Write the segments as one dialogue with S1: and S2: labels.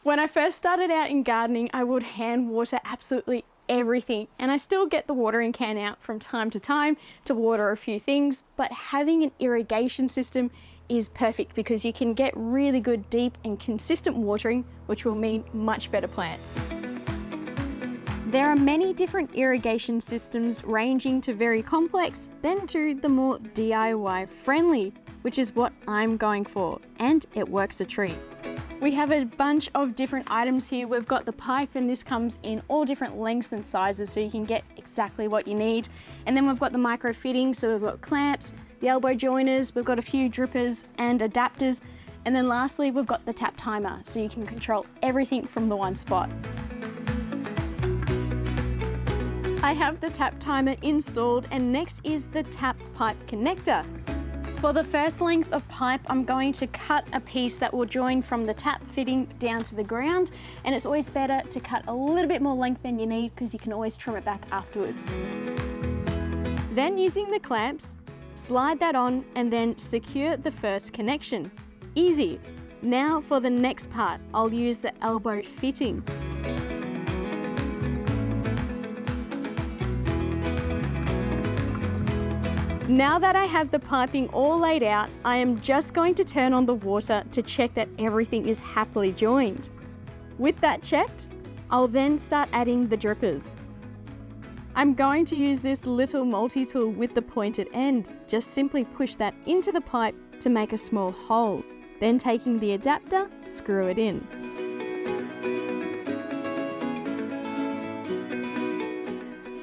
S1: When I first started out in gardening, I would hand water absolutely everything, and I still get the watering can out from time to water a few things, but having an irrigation system is perfect because you can get really good deep and consistent watering, which will mean much better plants. There are many different irrigation systems, ranging to very complex, then to the more DIY friendly, which is what I'm going for, and it works a treat. We have a bunch of different items here. We've got the pipe, and this comes in all different lengths and sizes, so you can get exactly what you need. And then we've got the micro fittings, so we've got clamps, the elbow joiners, we've got a few drippers and adapters. And then lastly, we've got the tap timer, so you can control everything from the one spot. I have the tap timer installed, and next is the tap pipe connector. For the first length of pipe, I'm going to cut a piece that will join from the tap fitting down to the ground, and it's always better to cut a little bit more length than you need because you can always trim it back afterwards. Then using the clamps, slide that on and then secure the first connection. Easy. Now for the next part, I'll use the elbow fitting. Now that I have the piping all laid out, I am just going to turn on the water to check that everything is happily joined. With that checked, I'll then start adding the drippers. I'm going to use this little multi-tool with the pointed end. Just simply push that into the pipe to make a small hole. Then taking the adapter, screw it in.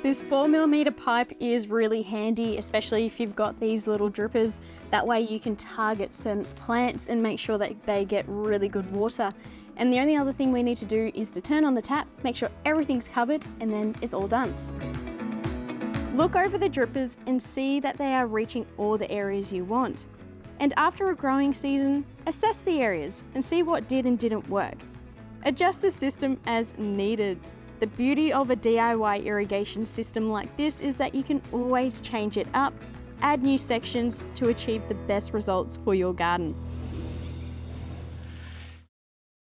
S1: This 4mm pipe is really handy, especially if you've got these little drippers. That way you can target some plants and make sure that they get really good water. And the only other thing we need to do is to turn on the tap, make sure everything's covered, and then it's all done. Look over the drippers and see that they are reaching all the areas you want. And after a growing season, assess the areas and see what did and didn't work. Adjust the system as needed. The beauty of a DIY irrigation system like this is that you can always change it up, add new sections to achieve the best results for your garden.